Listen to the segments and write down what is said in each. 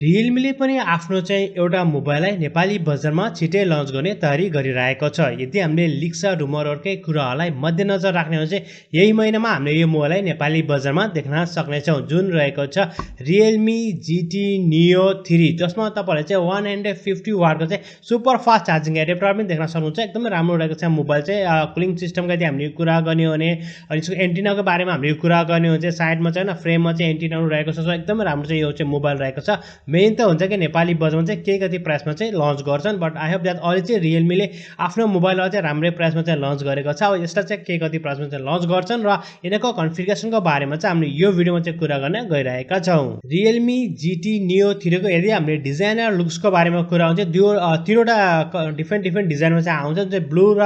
रियलमीले पनि आफ्नो चाहिँ एउटा मोबाइललाई नेपाली बजारमा छिटै लन्च गर्ने तयारी गरिरहेको छ। यदि हामीले लिक्स र रुमरहरूकै कुराहरूलाई मध्यनजर राख्ने हो भने चाहिँ यही महिनामा हामीले यो मोबाइललाई नेपाली बजारमा देख्न सक्नेछौँ, जुन रहेको छ रियलमी GT Neo 3। जसमा तपाईँहरूले चाहिँ 150 वाटको चाहिँ सुपर फास्ट चार्जिङ एडेप्टर पनि देख्न सक्नुहुन्छ। एकदमै राम्रो रहेको छ मोबाइल चाहिँ। कुलिङ सिस्टमको यदि हामीले कुरा गर्ने हो भने अनि यसको एन्टिनाको बारेमा हामीले कुरा गर्ने हो भने चाहिँ साइडमा चाहिँ होइन फ्रेममा चाहिँ एन्टिनाहरू रहेको छ। सो एकदमै राम्रो चाहिँ यो चाहिँ मोबाइल रहेको छ। मेन त हुन्छ कि नेपाली बजारमा चाहिँ के कति प्राइसमा चाहिँ लन्च गर्छन्, बट आई होप द्याट अहिले चाहिँ रियलमीले आफ्नो मोबाइललाई चाहिँ राम्रै प्राइसमा चाहिँ लन्च गरेको छ। अब यसलाई चाहिँ के कति प्राइसमा चाहिँ लन्च गर्छन् र यिनीहरूको कन्फिगरेसनको बारेमा चाहिँ हामीले यो भिडियोमा चाहिँ कुरा गर्न गइरहेका छौँ। रियलमी GT Neo 3 को यदि हामीले डिजाइन र लुक्सको बारेमा कुरा हुन्छ, तिनवटा डिफ्रेन्ट डिजाइनमा चाहिँ आउँछ। चाहिँ ब्लू र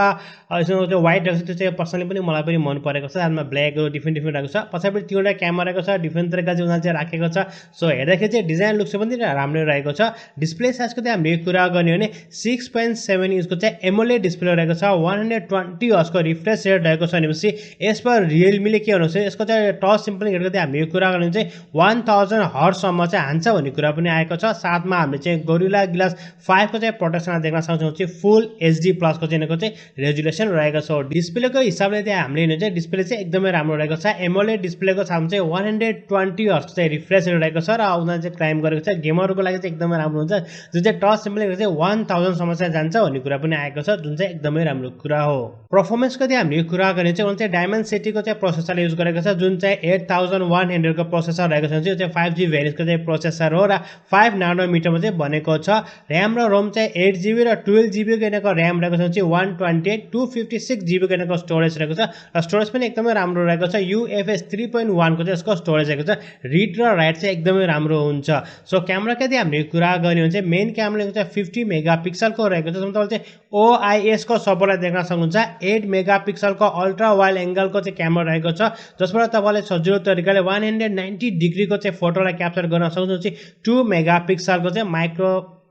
यसमा चाहिँ व्हाइट रहेको छ, त्यो चाहिँ पर्सनली पनि मलाई पनि मन परेको छ। यसमा ब्ल्याकहरू डिफ्रेन्ट रहेको छ। पछाडि तिनवटा क्यामेरा रहेको छ, डिफ्रेन्ट तरिका चाहिँ उनीहरूले चाहिँ राखेको छ। सो हेर्दाखेरि चाहिँ डिजाइन लुक्स पनि राम्रै रहेको छ। डिस्प्ले साइजको चाहिँ हामीले कुरा गर्ने हो भने 6.7 इन्चको चाहिँ एमोलेड डिस्प्ले रहेको छ। 120 हर्ट्जको रिफ्रेश रेट रहेको छ भनेपछि यस पर रियलमीले के भन्नुहुन्छ, यसको चाहिँ टच सिम्पलिङ हेरेको चाहिँ हामीले कुरा गर्ने चाहिँ 1000 हर्ट्जसम्म चाहिँ हान्छ भन्ने कुरा पनि आएको छ। साथमा हामीले चाहिँ गोरिल्ला ग्लास 5 को चाहिँ प्रोटेक्सन देख्न सक्छौँ। चाहिँ फुल HD प्लस को चाहिँ यिनीहरूको चाहिँ रेजुलेसन रहेको छ। डिस्प्लेको हिसाबले चाहिँ हामीले हेर्नु चाहिँ डिस्प्ले चाहिँ एकदमै राम्रो रहेको छ। एमोलेड डिस्प्लेको साथमा चाहिँ 120 हर्ट्ज चाहिँ रिफ्रेश रेट रहेको छ र उनीहरूले चाहिँ क्लाइम गरेको छ। गेमरहरूको लागि चाहिँ एकदमै राम्रो हुन्छ, जुन चाहिँ टच सिम्पलिङ चाहिँ 1000 सम्म चाहिँ जान्छ भन्ने कुरा पनि आएको छ, जुन चाहिँ एकदमै राम्रो कुरा हो। पर्फर्मेन्सको चाहिँ हामीले कुरा गर्ने चाहिँ उनीहरूले चाहिँ डायमन्ड सिटीको चाहिँ प्रोसेसर युज गरेको छ, जुन चाहिँ 8100 को प्रोसेसर रहेको छ। यो चाहिँ 5G भेरिएन्टको चाहिँ प्रोसेसर हो र 5 नानोमिटरमा चाहिँ बनेको छ। र्याम र रोम चाहिँ 8GB र 12GB को यिनीहरूको र्याम रहेको छ। चाहिँ 128 256GB को यिनीहरूको स्टोरेज रहेको छ र स्टोरेज पनि एकदमै राम्रो रहेको छ। UFS 3.1 को चाहिँ यसको स्टोरेज रहेको छ। रिड र राइट चाहिँ एकदमै राम्रो हुन्छ। सो क्यामेराको यदि हामीले कुरा गर्ने हो भने चाहिँ मेन क्यामेराको चाहिँ 50 मेगापिक्सलको रहेको छ। तपाईँले चाहिँ OIS को सपोर्टलाई देख्न सक्नुहुन्छ। 8 मेगापिक्सलको अल्ट्रा वाइड एङ्गलको चाहिँ क्यामेरा रहेको छ, जसबाट तपाईँले सजिलो तरिकाले 190 डिग्रीको चाहिँ फोटोलाई क्याप्चर गर्न सक्नुहुन्छ। 2 मेगापिक्सलको चाहिँ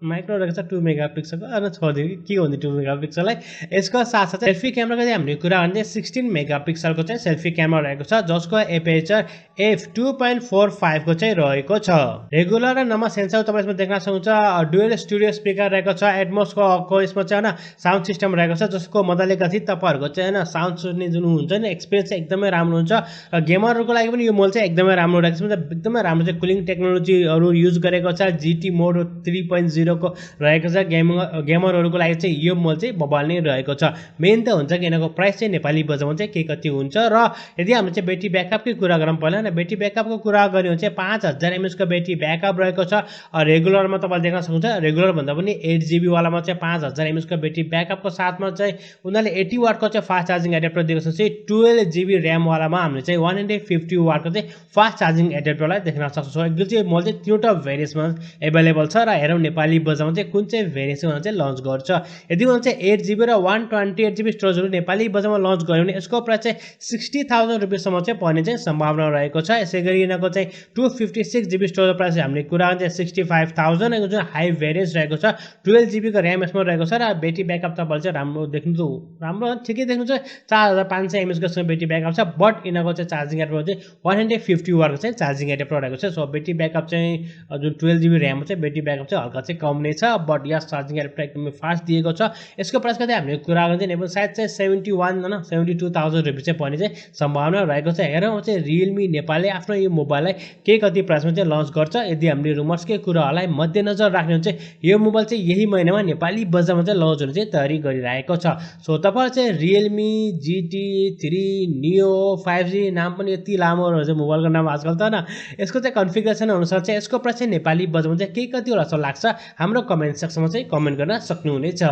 माइक्रो रहेको छ। 2 मेगापिक्सलको अनि छोडिदिनु के हो नि 2 मेगापिक्सललाई। यसको साथसाथै सेल्फी क्यामेराको चाहिँ हामीले कुरा गर्ने 16 मेगापिक्सलको चाहिँ सेल्फी क्यामेरा रहेको छ, जसको एपेचर f2.45 को चाहिँ रहेको छ। रेगुलर र नर्मल सेन्सर तपाईँ यसमा देख्न सक्नुहुन्छ। डुअल स्टुडियो स्पिकर रहेको छ। एटमोसको यसमा चाहिँ होइन साउन्ड सिस्टम रहेको छ, जसको मजाले गति तपाईँहरूको चाहिँ होइन साउन्ड सुन्ने जुन हुन्छ नि एक्सपिरियन्स चाहिँ एकदमै राम्रो हुन्छ। र गेमरहरूको लागि पनि यो मोबाइल चाहिँ एकदमै राम्रो रहेको छ। एकदमै राम्रो चाहिँ कुलिङ टेक्नोलोजीहरू युज गरेको छ। GT मोड 3.0 को रहेको छ। गेमरहरूको लागि चाहिँ यो मोबाइल चाहिँ बबाल नै रहेको छ। मेन त हुन्छ कि यिनीहरूको प्राइस चाहिँ नेपाली बजारमा चाहिँ के कति हुन्छ। र यदि हामीले चाहिँ ब्याट्री ब्याकअपकै कुरा गरौँ पहिला न, ब्याट्री ब्याकअपको कुरा गर्ने हो भने चाहिँ 5000 mAh को ब्याट्री ब्याकअप रहेको छ। रेगुलरमा तपाईँले देख्न सक्नुहुन्छ। रेगुलर भन्दा पनि 8GB वालामा चाहिँ 5000 mAh को ब्याट्री ब्याकअपको साथमा चाहिँ उनीहरूले 80 वाटको चाहिँ फास्ट चार्जिङ एडेप्टर दिएको छ। चाहिँ 12GB र्याम वालामा हामीले चाहिँ 150 वाटको चाहिँ फास्ट चार्जिङ एडेप्टरलाई देख्न सक्छौँ। एकदम चाहिँ मोबाइल चाहिँ तिनवटा भेरिएन्समा एभाइलेबल छ। र हेरौँ नेपाली बजारमा चाहिँ कुन चाहिँ भेरिएन्समा चाहिँ लन्च गर्छ। यदि उनीहरूले चाहिँ 8GB र 128GB स्टोरेजहरू नेपाली बजारमा लन्च गर्यो भने यसको प्राइस चाहिँ 60,000 रुपियाँसम्म चाहिँ पर्ने चाहिँ सम्भावना रहेको छ। यसै गरी यिनीहरूको चाहिँ 256GB स्टोरेज प्राइस हामीले कुरा गर्ने चाहिँ 65,000 जुन हाई भेरिएन्स रहेको छ। 12GB को र्याम यसमा रहेको छ र ब्याट्री ब्याकअप तपाईँले चाहिँ राम्रो देख्नु राम्रो ठिकै देख्नु चाहिँ 4500 mAh को ब्याट्री ब्याकअप छ। बट यिनीहरूको चाहिँ चार्जिङ एडेप्टर चाहिँ 150 वाटको चाहिँ चार्जिङ एडेप्टर रहेको छ। सो ब्याट्री ब्याकअप चाहिँ जुन 12GB र्याम चाहिँ ब्याट्री ब्याकअप चाहिँ हल्का चाहिँ कम नै छ, बट यस चार्जिङ एडेप्टर एकदमै फास्ट दिएको छ। यसको प्राइसको चाहिँ हामीले कुरा गर्ने चाहिँ सायद चाहिँ 72,000 रुपियाँ चाहिँ पर्ने चाहिँ सम्भावना रहेको छ। हेरौँ चाहिँ रियलमी नेपालले आफ्नो यो मोबाइललाई के कति प्राइसमा चाहिँ लन्च गर्छ। यदि हामीले रुमर्सकै कुराहरूलाई मध्यनजर राख्ने हो भने चाहिँ यो मोबाइल चाहिँ यही महिनामा नेपाली बजारमा चाहिँ लन्च हुने चाहिँ तयारी गरिरहेको छ। सो तपाईँहरू चाहिँ रियलमी GT 3 Neo 5G नाम पनि यति लामो रहेछ मोबाइलको नाम आजकल त न। यसको चाहिँ कन्फिगरेसन अनुसार चाहिँ यसको प्राइस चाहिँ नेपाली बजारमा चाहिँ के कति होला जस्तो लाग्छ हाम्रो कमेन्ट सेक्सनमा चाहिँ कमेन्ट गर्न सक्नुहुनेछ।